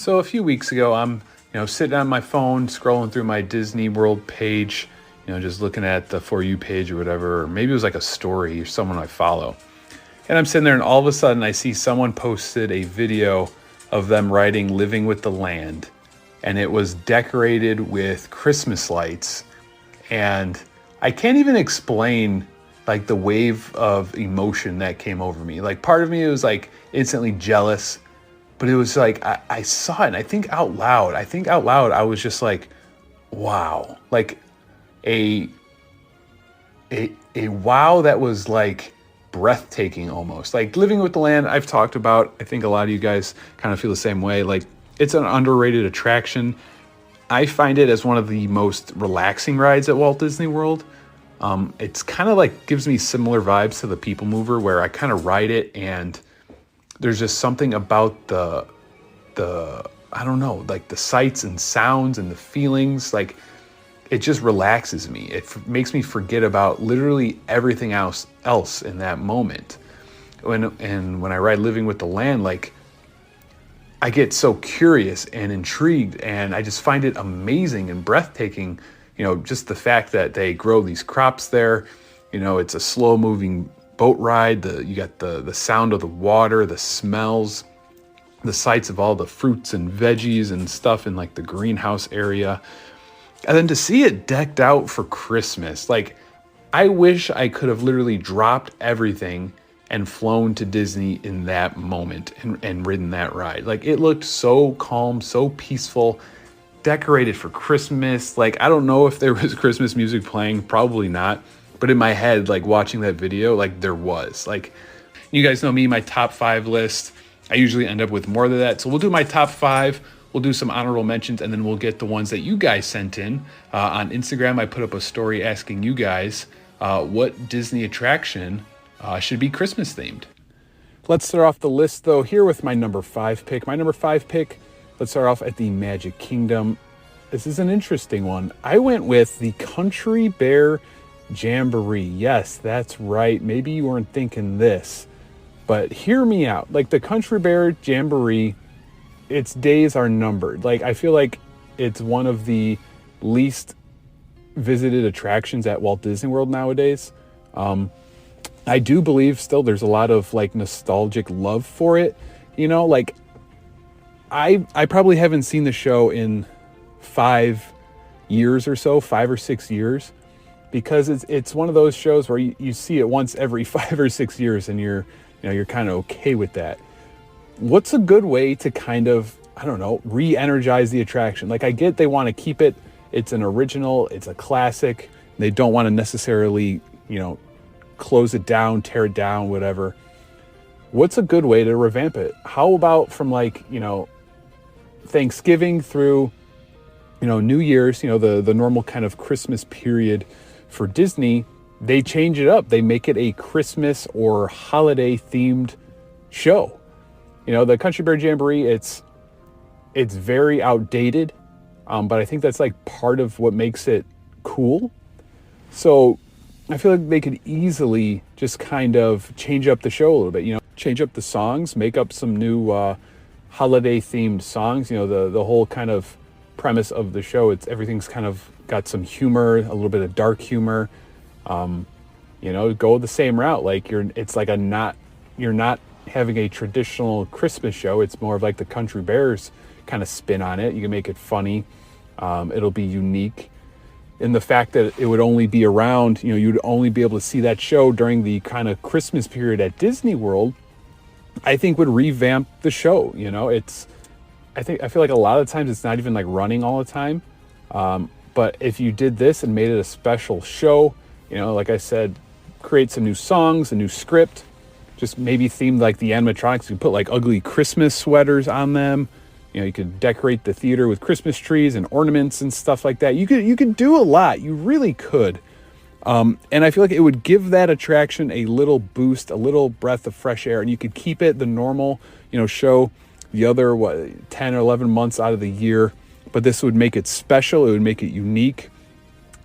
So a few weeks ago, I'm, sitting on my phone, scrolling through my Disney World page, just looking at the For You page or whatever, or maybe it was like a story or someone I follow. And I'm sitting there and all of a sudden I see someone posted a video of them riding Living with the Land. And it was decorated with Christmas lights. And I can't even explain like the wave of emotion that came over me. Like part of me was like instantly jealous. But it was like, I saw it and I think out loud, I was just like, wow, like a wow that was like breathtaking almost. Like Living with the Land, I've talked about, I think a lot of you guys kind of feel the same way. Like it's an underrated attraction. I find it as one of the most relaxing rides at Walt Disney World. It's kind of like gives me similar vibes to the People Mover where I kind of ride it and there's just something about the I don't know, like the sights and sounds and the feelings, like it just relaxes me. It makes me forget about literally everything else in that moment. When I ride Living with the Land, like I get so curious and intrigued and I just find it amazing and breathtaking, just the fact that they grow these crops there. It's a slow moving boat ride. You got the sound of the water, the smells, the sights of all the fruits and veggies and stuff in like the greenhouse area. And then to see it decked out for Christmas, like I wish I could have literally dropped everything and flown to Disney in that moment and ridden that ride. Like it looked so calm, so peaceful, decorated for Christmas. Like I don't know if there was Christmas music playing, probably not. But in my head, like watching that video, like there was. Like, you guys know me, my top 5 list. I usually end up with more than that. So we'll do my top 5. We'll do some honorable mentions, and then we'll get the ones that you guys sent in. On Instagram, I put up a story asking you guys what Disney attraction should be Christmas themed. Let's start off the list, though, here with my number 5 pick. My number 5 pick, let's start off at the Magic Kingdom. This is an interesting one. I went with the Country Bear Jamboree. Yes, that's right. Maybe you weren't thinking this, but hear me out. Like the Country Bear Jamboree, its days are numbered. Like I feel like it's one of the least visited attractions at Walt Disney World nowadays. I do believe still there's a lot of like nostalgic love for it. Like I probably haven't seen the show in 5 years or so, 5 or 6 years. Because it's one of those shows where you see it once every 5 or 6 years and you're kind of okay with that. What's a good way to kind of, I don't know, re-energize the attraction? Like I get they want to keep it, it's an original, it's a classic. They don't want to necessarily, close it down, tear it down, whatever. What's a good way to revamp it? How about from like, Thanksgiving through, New Year's, the normal kind of Christmas period for Disney, they change it up. They make it a Christmas or holiday themed show. The Country Bear Jamboree, it's very outdated, but I think that's like part of what makes it cool. So I feel like they could easily just kind of change up the show a little bit, change up the songs, make up some new holiday themed songs. The whole kind of premise of the show, everything's kind of got some humor, a little bit of dark humor. Go the same route. Like you're not having a traditional Christmas show. It's more of like the Country Bears kind of spin on it. You can make it funny. It'll be unique in the fact that it would only be around, you'd only be able to see that show during the kind of Christmas period at Disney World. I think would revamp the show. I feel like a lot of times it's not even like running all the time. But if you did this and made it a special show, like I said, create some new songs, a new script, just maybe themed like the animatronics. You could put like ugly Christmas sweaters on them. You could decorate the theater with Christmas trees and ornaments and stuff like that. You could do a lot. You really could. And I feel like it would give that attraction a little boost, a little breath of fresh air, and you could keep it the normal, show the other 10 or 11 months out of the year. But this would make it special. It would make it unique.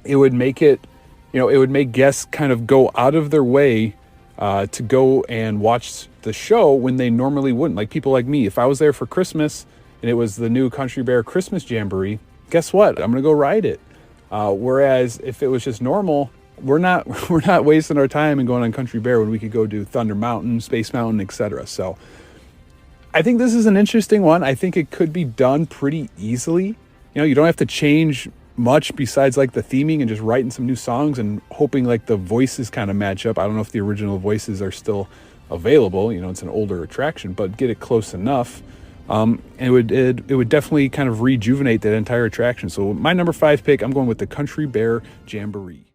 It would make it, it would make guests kind of go out of their way to go and watch the show when they normally wouldn't. Like people like me, if I was there for Christmas, and it was the new Country Bear Christmas Jamboree, guess what? I'm gonna go ride it. Whereas if it was just normal, we're not we're not wasting our time and going on Country Bear when we could go do Thunder Mountain, Space Mountain, etc. So I think this is an interesting one. I think it could be done pretty easily. You know, you don't have to change much besides like the theming and just writing some new songs and hoping like the voices kind of match up. I don't know if the original voices are still available. You know, it's an older attraction, but get it close enough. It would definitely kind of rejuvenate that entire attraction. So my number 5 pick, I'm going with the Country Bear Jamboree.